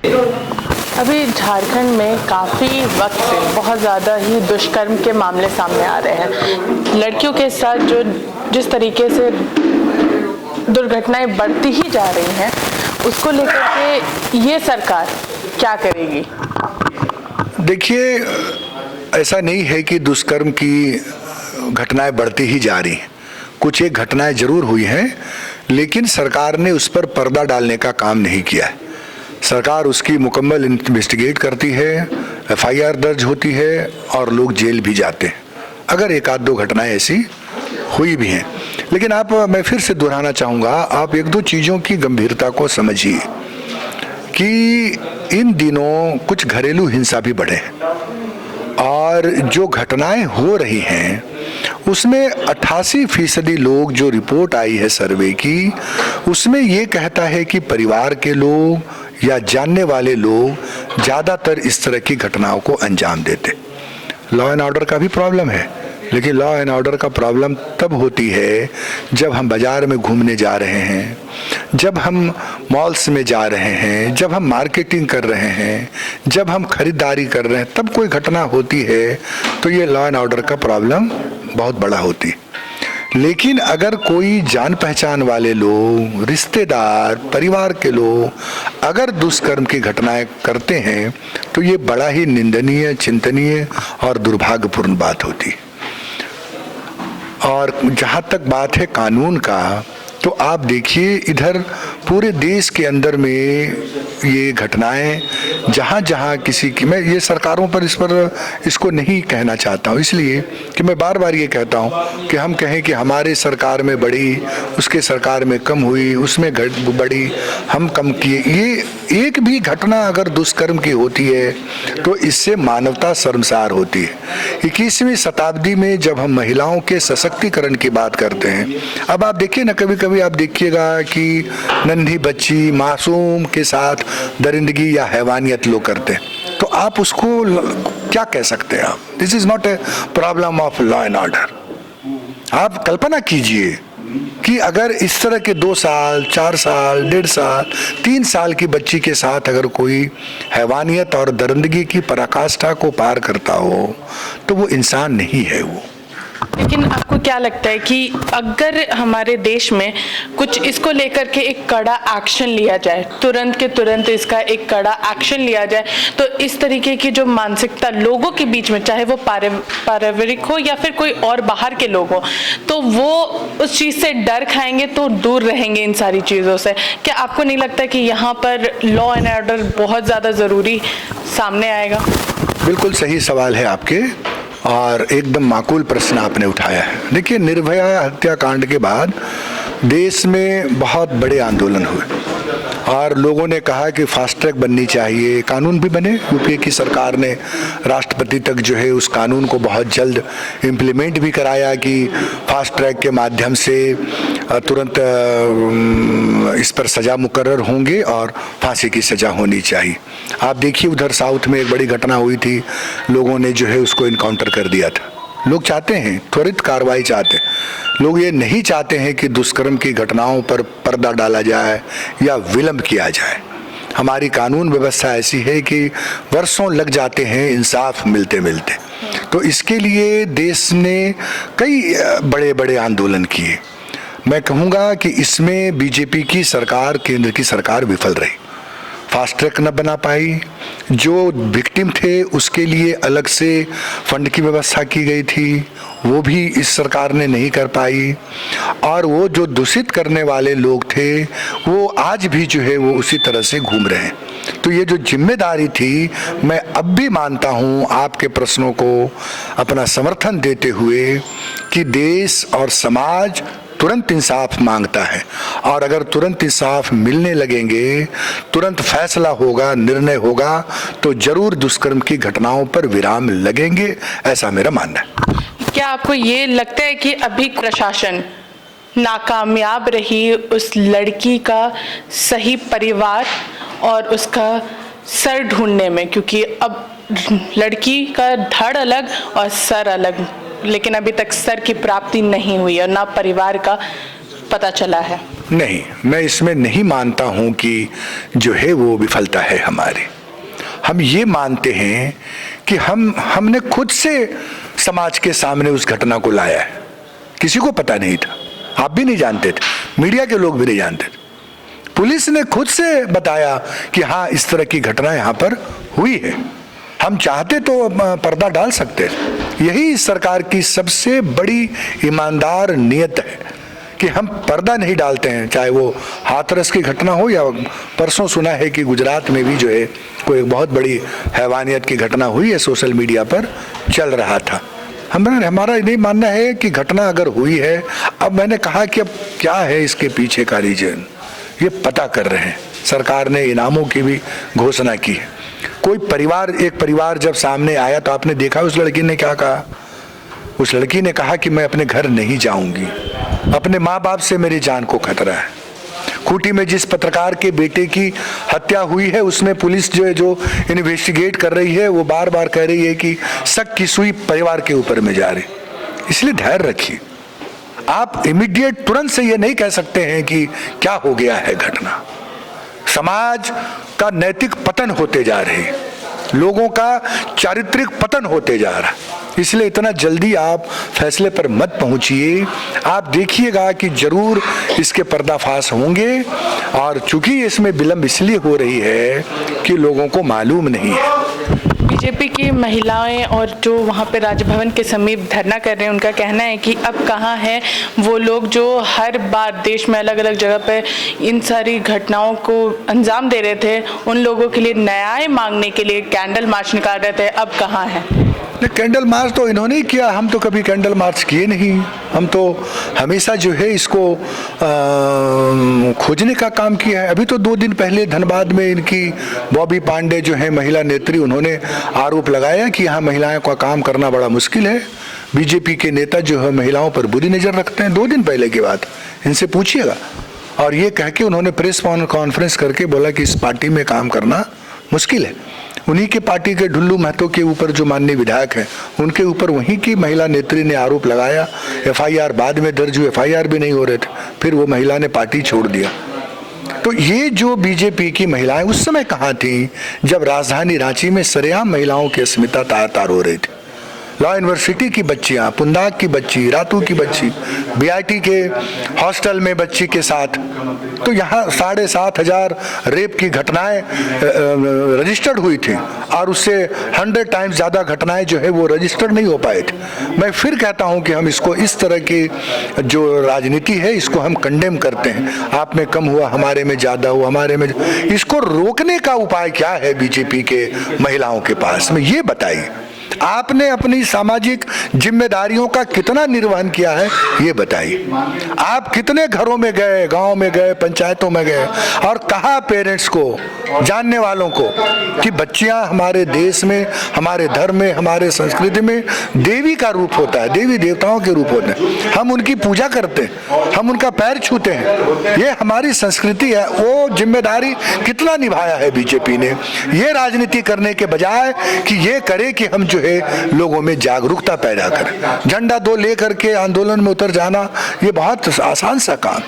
अभी झारखंड में काफ़ी वक्त से बहुत ज़्यादा ही दुष्कर्म के मामले सामने आ रहे हैं। लड़कियों के साथ जो जिस तरीके से दुर्घटनाएं बढ़ती ही जा रही हैं, उसको लेकर के ये सरकार क्या करेगी? देखिए, ऐसा नहीं है कि दुष्कर्म की घटनाएं बढ़ती ही जा रही हैं। कुछ एक घटनाएं जरूर हुई हैं, लेकिन सरकार ने उस पर पर्दा डालने का काम नहीं किया है। सरकार उसकी मुकम्मल इन्वेस्टिगेट करती है, एफआईआर दर्ज होती है और लोग जेल भी जाते हैं, अगर एक आध दो घटनाएं ऐसी हुई भी हैं। लेकिन मैं फिर से दोहराना चाहूँगा, आप एक दो चीज़ों की गंभीरता को समझिए कि इन दिनों कुछ घरेलू हिंसा भी बढ़े हैं और जो घटनाएं हो रही हैं उसमें 88% लोग, जो रिपोर्ट आई है सर्वे की, उसमें ये कहता है कि परिवार के लोग या जानने वाले लोग ज़्यादातर इस तरह की घटनाओं को अंजाम देते। लॉ एंड ऑर्डर का भी प्रॉब्लम है, लेकिन लॉ एंड ऑर्डर का प्रॉब्लम तब होती है जब हम बाज़ार में घूमने जा रहे हैं, जब हम मॉल्स में जा रहे हैं, जब हम मार्केटिंग कर रहे हैं, जब हम खरीदारी कर रहे हैं, तब कोई घटना होती है तो ये लॉ एंड ऑर्डर का प्रॉब्लम बहुत बड़ा होती है। लेकिन अगर कोई जान पहचान वाले लोग, रिश्तेदार, परिवार के लोग अगर दुष्कर्म की घटनाएं करते हैं तो ये बड़ा ही निंदनीय, चिंतनीय और दुर्भाग्यपूर्ण बात होती है। और जहाँ तक बात है कानून का, तो आप देखिए इधर पूरे देश के अंदर में ये घटनाएं जहाँ जहाँ किसी की, मैं ये सरकारों पर इसको नहीं कहना चाहता हूँ, इसलिए कि मैं बार बार ये कहता हूँ कि हम कहें कि हमारे सरकार में बढ़ी, उसके सरकार में कम हुई, उसमें बढ़ी, हम कम किए। ये एक भी घटना अगर दुष्कर्म की होती है तो इससे मानवता शर्मसार होती है। 21वीं शताब्दी में जब हम महिलाओं के सशक्तिकरण की बात करते हैं, अब आप देखिए ना, कभी कभी आप देखिएगा कि नन्ही बच्ची मासूम के साथ दरिंदगी या हैवानियत लोग करते हैं, तो आप उसको क्या कह सकते हैं? आप, this is not a problem of law and order. आप कल्पना कीजिए कि अगर इस तरह के 2 साल, 4 साल, 1.5 साल, 3 साल की बच्ची के साथ अगर कोई हैवानियत और दरिंदगी की पराकाष्ठा को पार करता हो तो वो इंसान नहीं है वो। लेकिन आपको क्या लगता है कि अगर हमारे देश में कुछ इसको लेकर के एक कड़ा एक्शन लिया जाए, तुरंत के तुरंत इसका एक कड़ा एक्शन लिया जाए, तो इस तरीके की जो मानसिकता लोगों के बीच में, चाहे वो पारिवारिक हो या फिर कोई और बाहर के लोग हो, तो वो उस चीज़ से डर खाएंगे तो दूर रहेंगे इन सारी चीज़ों से। क्या आपको नहीं लगता कि यहाँ पर लॉ एंड ऑर्डर बहुत ज़्यादा ज़रूरी सामने आएगा? बिल्कुल सही सवाल है आपके और एकदम माकूल प्रश्न आपने उठाया है। देखिए, निर्भया हत्याकांड के बाद देश में बहुत बड़े आंदोलन हुए और लोगों ने कहा कि फास्ट ट्रैक बननी चाहिए, कानून भी बने। यूपीए की सरकार ने राष्ट्रपति तक जो है उस कानून को बहुत जल्द इम्प्लीमेंट भी कराया कि फास्ट ट्रैक के माध्यम से तुरंत इस पर सज़ा मुकर्रर होंगे और फांसी की सज़ा होनी चाहिए। आप देखिए, उधर साउथ में एक बड़ी घटना हुई थी, लोगों ने जो है उसको इनकाउंटर कर दिया था। लोग चाहते हैं त्वरित कार्रवाई, चाहते हैं लोग, ये नहीं चाहते हैं कि दुष्कर्म की घटनाओं पर पर्दा डाला जाए या विलंब किया जाए। हमारी कानून व्यवस्था ऐसी है कि वर्षों लग जाते हैं इंसाफ मिलते मिलते। तो इसके लिए देश ने कई बड़े बड़े आंदोलन किए। मैं कहूँगा कि इसमें बीजेपी की सरकार, केंद्र की सरकार विफल रही, फास्ट ट्रैक न बना पाई। जो विक्टिम थे उसके लिए अलग से फंड की व्यवस्था की गई थी, वो भी इस सरकार ने नहीं कर पाई। और वो जो दूषित करने वाले लोग थे वो आज भी जो है वो उसी तरह से घूम रहे हैं। तो ये जो जिम्मेदारी थी, मैं अब भी मानता हूँ आपके प्रश्नों को अपना समर्थन देते हुए कि देश और समाज तुरंत इंसाफ मांगता है और अगर तुरंत इंसाफ मिलने लगेंगे, तुरंत फैसला होगा, निर्णय होगा, तो जरूर दुष्कर्म की घटनाओं पर विराम लगेंगे, ऐसा मेरा मानना है। क्या आपको ये लगता है कि अभी प्रशासन नाकामयाब रही उस लड़की का सही परिवार और उसका सर ढूंढने में? क्योंकि अब लड़की का धड़ अलग और सर अलग, लेकिन अभी तक सर की प्राप्ति नहीं हुई और ना परिवार का पता चला है? नहीं, मैं इसमें नहीं मानता हूं कि जो है वो विफलता है हमारी। हम ये मानते हैं कि हमने खुद से समाज के सामने उस घटना को लाया है। किसी को पता नहीं था, आप भी नहीं जानते थे, मीडिया के लोग भी नहीं जानते थे। पुलिस ने खुद से बताया कि हाँ, इस तरह की घटना यहाँ पर हुई है। हम चाहते तो पर्दा डाल सकते हैं। यही इस सरकार की सबसे बड़ी ईमानदार नीयत है कि हम पर्दा नहीं डालते हैं, चाहे वो हाथरस की घटना हो या परसों सुना है कि गुजरात में भी जो है कोई एक बहुत बड़ी हैवानियत की घटना हुई है, सोशल मीडिया पर चल रहा था। हमारा नहीं मानना है कि घटना अगर हुई है, अब मैंने कहा कि अब क्या है इसके पीछे का रीजन, ये पता कर रहे हैं। सरकार ने इनामों की भी घोषणा की है। एक परिवार जब सामने आया तो आपने देखा उस लड़की ने क्या कहा। उस लड़की ने कहा कि मैं अपने घर नहीं जाऊंगी, अपने माँ बाप से मेरी जान को खतरा है। खूंटी में जिस पत्रकार के बेटे की हत्या हुई है, उसमें पुलिस जो इन्वेस्टिगेट कर रही है, वो बार बार कह रही है कि शक की सुई परिवार के ऊपर में जा रही। इसलिए धैर्य रखिए। आप इमीडिएट तुरंत से ये नहीं कह सकते हैं कि क्या हो गया है घटना। समाज का नैतिक पतन होते जा रहे हैं, लोगों का चारित्रिक पतन होते जा रहा है। इसलिए इतना जल्दी आप फैसले पर मत पहुंचिए। आप देखिएगा कि जरूर इसके पर्दाफाश होंगे, और चूंकि इसमें विलंब इसलिए हो रही है कि लोगों को मालूम नहीं है। बीजेपी की महिलाएं और जो वहाँ पे राजभवन के समीप धरना कर रहे हैं, उनका कहना है कि अब कहाँ है वो लोग जो हर बार देश में अलग अलग जगह पे इन सारी घटनाओं को अंजाम दे रहे थे, उन लोगों के लिए न्याय मांगने के लिए कैंडल मार्च निकाल रहे थे, अब कहाँ है? कैंडल मार्च तो इन्होंने ही किया, हम तो कभी कैंडल मार्च किए नहीं। हम तो हमेशा जो है इसको खोजने का काम किया है। अभी तो 2 दिन पहले धनबाद में इनकी बॉबी पांडे जो है महिला नेत्री, उन्होंने आरोप लगाया कि यहाँ महिलाओं का काम करना बड़ा मुश्किल है। बीजेपी के नेता जो है महिलाओं पर बुरी नज़र रखते हैं। 2 दिन पहले की बात, इनसे पूछिएगा। और ये कह के उन्होंने प्रेस कॉन्फ्रेंस करके बोला कि इस पार्टी में काम करना मुश्किल है। उन्हीं के पार्टी के ढुल्लू महतो के ऊपर जो माननीय विधायक हैं, उनके ऊपर वहीं की महिला नेत्री ने आरोप लगाया। एफआईआर बाद में दर्ज हुई, एफआईआर भी नहीं हो रहे थे, फिर वो महिला ने पार्टी छोड़ दिया। तो ये जो बीजेपी की महिलाएं उस समय कहाँ थी जब राजधानी रांची में सरेआम महिलाओं की अस्मिता तार-तार हो रही थी। लॉ यूनिवर्सिटी की बच्चियां, पुंदाक की बच्ची, रातू की बच्ची, बीआईटी के हॉस्टल में बच्ची के साथ, तो यहाँ 7,500 रेप की घटनाएं रजिस्टर्ड हुई थी, और उससे 100 टाइम्स ज़्यादा घटनाएं जो है वो रजिस्टर्ड नहीं हो पाए थे। मैं फिर कहता हूँ कि हम इसको, इस तरह की जो राजनीति है, इसको हम कंडेम करते हैं। आप में कम हुआ, हमारे में ज़्यादा हुआ, हमारे में। इसको रोकने का उपाय क्या है बीजेपी के महिलाओं के पास में, ये बताइए। आपने अपनी सामाजिक जिम्मेदारियों का कितना निर्वहन किया है, ये बताइए। आप कितने घरों में गए, गांव में गए, पंचायतों में गए, और कहा पेरेंट्स को, जानने वालों को, कि बच्चियां हमारे देश में, हमारे धर्म में, हमारे संस्कृति में देवी का रूप होता है, देवी देवताओं के रूप होते हैं। हम उनकी पूजा करते हैं, हम उनका पैर छूते हैं, ये हमारी संस्कृति है। वो जिम्मेदारी कितना निभाया है बीजेपी ने, ये राजनीति करने के बजाय कि ये करे कि हम जो है लोगों में जागरूकता पैदा करें। झंडा 2 लेकर के आंदोलन में उतर जाना ये बहुत आसान सा काम।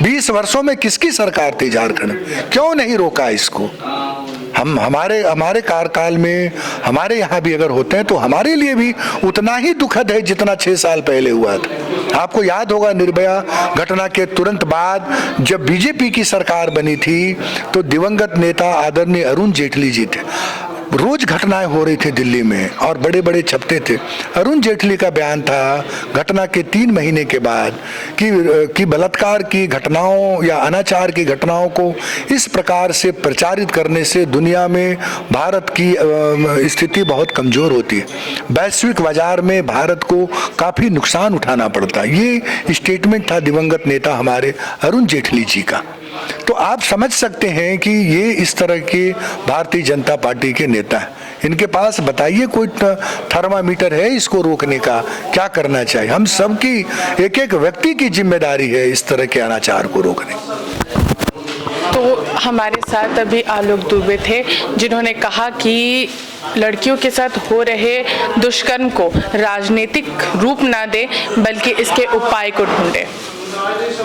20 वर्षों में किसकी सरकार थी झारखंड, क्यों नहीं रोका इसको? हमारे कार्यकाल में हमारे यहाँ भी अगर होते हैं तो हमारे लिए भी उतना ही दुखद है जितना 6 साल पहले हुआ था। आपको याद होगा, निर्भया घटना के तुरंत बाद जब बीजेपी की सरकार बनी थी तो दिवंगत नेता आदरणीय अरुण जेटली जी थे। रोज घटनाएं हो रही थी दिल्ली में और बड़े बड़े छपते थे। अरुण जेटली का बयान था घटना के 3 महीने के बाद कि बलात्कार की घटनाओं या अनाचार की घटनाओं को इस प्रकार से प्रचारित करने से दुनिया में भारत की स्थिति बहुत कमजोर होती है, वैश्विक बाजार में भारत को काफ़ी नुकसान उठाना पड़ता है। ये स्टेटमेंट था दिवंगत नेता हमारे अरुण जेटली जी का। तो आप समझ सकते हैं कि ये इस तरह के भारतीय जनता पार्टी के नेता हैं। इनके पास बताइए कोई थर्मामीटर है इसको रोकने का, क्या करना चाहिए? हम सबकी, एक एक व्यक्ति की जिम्मेदारी है इस तरह के अनाचार को रोकने। तो हमारे साथ अभी आलोक दुबे थे जिन्होंने कहा कि लड़कियों के साथ हो रहे दुष्कर्म को राजनीतिक रूप ना दे बल्कि इसके उपाय को ढूंढे।